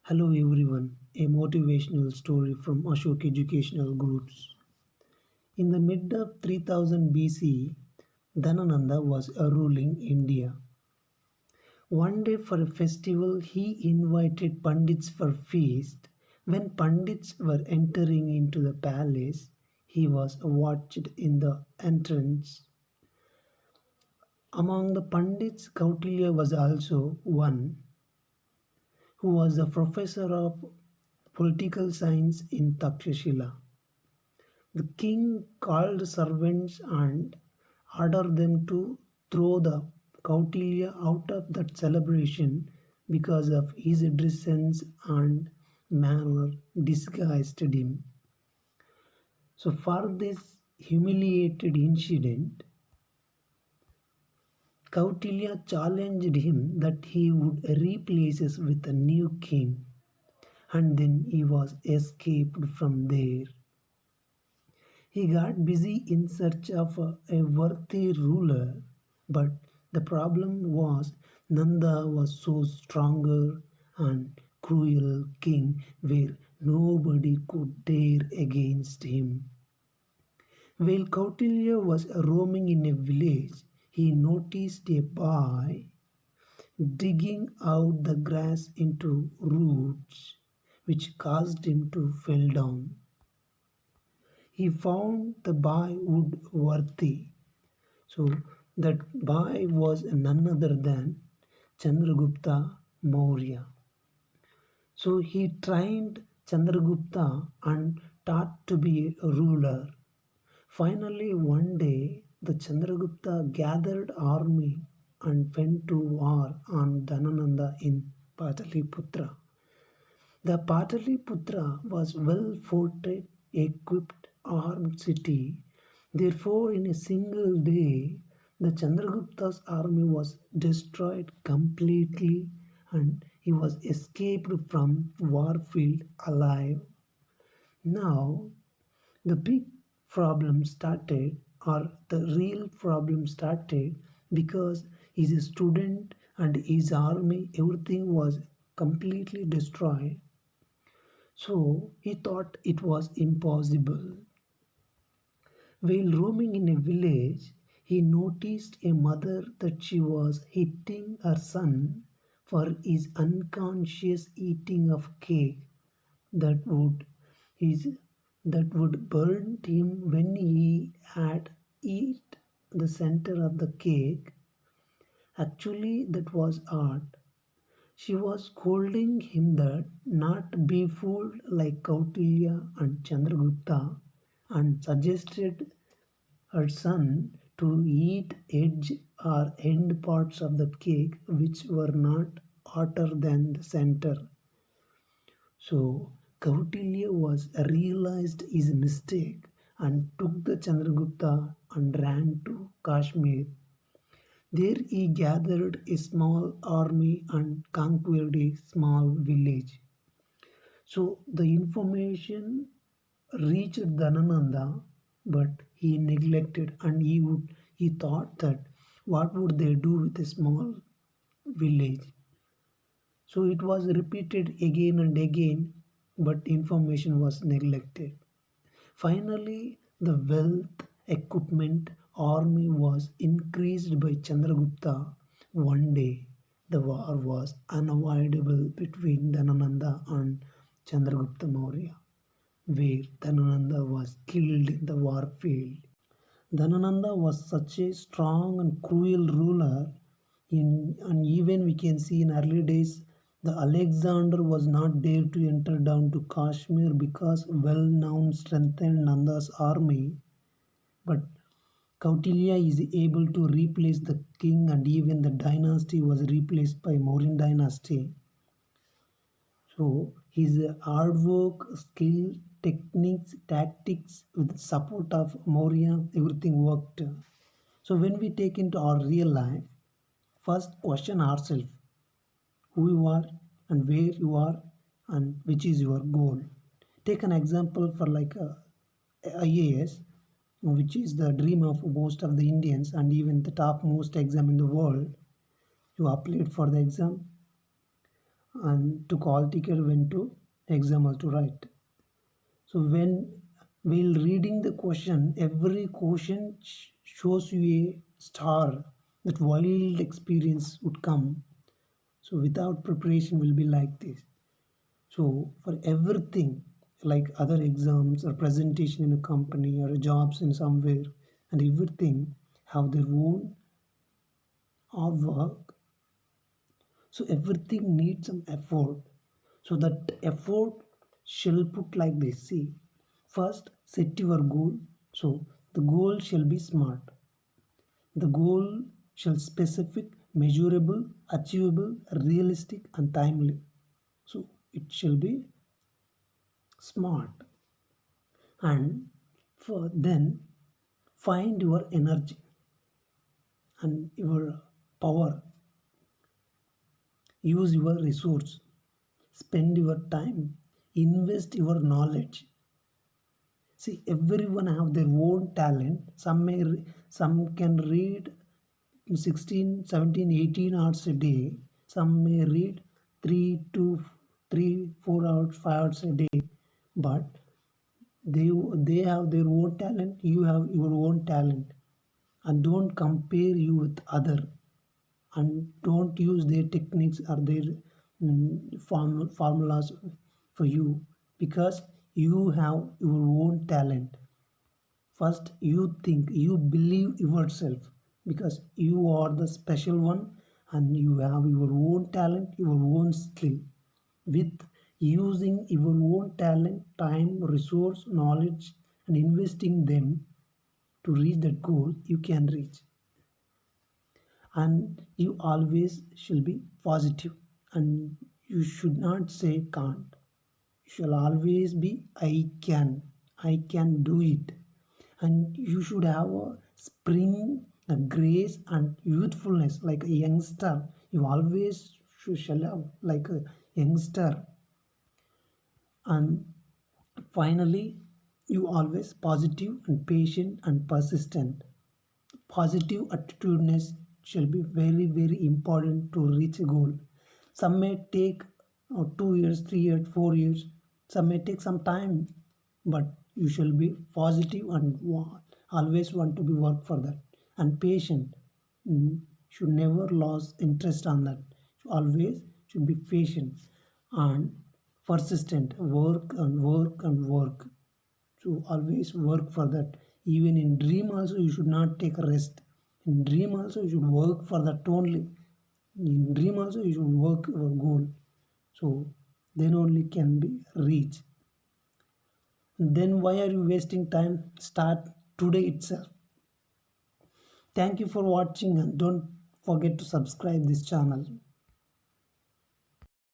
Hello everyone, a motivational story from Ashok Educational Groups. In the mid of 3000 BC, Dhanananda was ruling India. One day for a festival, he invited Pandits for feast. When Pandits were entering into the palace, he was watched in the entrance. Among the Pandits, Kautilya was also one, who was a professor of political science in Takshashila. The king called servants and ordered them to throw the Kautilya out of that celebration because of his dress sense and manner disguised him. So, for this humiliated incident, Kautilya challenged him that he would replace us with a new king, and then he was escaped from there. He got busy in search of a worthy ruler, but the problem was Nanda was so stronger and cruel king where nobody could dare against him. While Kautilya was roaming in a village, he noticed a boy digging out the grass into roots, which caused him to fall down. He found the boy woodworthy. So that boy was none other than Chandragupta Maurya. So he trained Chandragupta and taught to be a ruler. Finally, one day, the Chandragupta gathered army and went to war on Dhanananda in Pataliputra. The Pataliputra was well fortified, equipped, armed city. Therefore, in a single day, the Chandragupta's army was destroyed completely and he was escaped from warfield alive. Now, the big problem started, or the real problem started, because he's a student and his army, everything was completely destroyed. So he thought it was impossible. While roaming in a village, he noticed a mother that she was hitting her son for his unconscious eating of cake that would his that would burn him when he had eat the center of the cake. Actually, that was art. She was scolding him that not be fooled like Kautilya and Chandragupta, and suggested her son to eat edge or end parts of the cake which were not hotter than the center. So Kautilya was realized his mistake and took the Chandragupta and ran to Kashmir. There he gathered a small army and conquered a small village. So the information reached Dhanananda, but he neglected and he thought that what would they do with a small village? So it was repeated again and again, but information was neglected. Finally, the wealth, equipment, army was increased by Chandragupta. One day, the war was unavoidable between Dhanananda and Chandragupta Maurya, where Dhanananda was killed in the war field. Dhanananda was such a strong and cruel ruler, and even we can see in early days, the Alexander was not dare to enter down to Kashmir because well-known strengthened Nanda's army. But Kautilya is able to replace the king, and even the dynasty was replaced by Mauryan dynasty. So his hard work, skill, techniques, tactics with the support of Maurya, everything worked. So when we take into our real life, first question ourselves who you are and where you are and which is your goal. Take an example for like IAS, which is the dream of most of the Indians and even the top most exam in the world. You applied for the exam and to call ticket when to exam to write. So when while reading the question, every question shows you a star. That wild experience would come. So without preparation will be like this. So for everything, like other exams or presentation in a company or jobs in somewhere, and everything have their own hard work. So everything needs some effort. So that effort shall put like this. See, first set your goal. So the goal shall be smart. The goal shall specific, measurable, achievable, realistic, and timely. So it shall be smart. And for then find your energy and your power. Use your resource. Spend your time. Invest your knowledge. See, everyone have their own talent. Some can read 16, 17, 18 hours a day. Some may read 3 to 4 hours, 5 hours a day. But they have their own talent. You have your own talent, and don't compare you with other, and don't use their techniques or their formulas for you, because you have your own talent. First you think, you believe yourself, because you are the special one, and you have your own talent, your own skill. With using your own talent, time, resource, knowledge, and investing them to reach that goal, you can reach. And you always shall be positive, and you should not say can't. You shall always be I can do it. And you should have a spring, a grace, and youthfulness like a youngster. You always shall have like a youngster. And finally, you always positive and patient and persistent. Positive attitudiness shall be very, very important to reach a goal. Some may take 2 years, 3 years, 4 years. Some may take some time, but you shall be positive and always want to be work for that. And patient. Should never lose interest on that. Always should be patient and persistent. Work and work and work. So always work for that. Even in dream also you should not take a rest. In dream also you should work for that only. In dream also you should work your goal. So then only can be reached. Then why are you wasting time? Start today itself. Thank you for watching, and don't forget to subscribe this channel.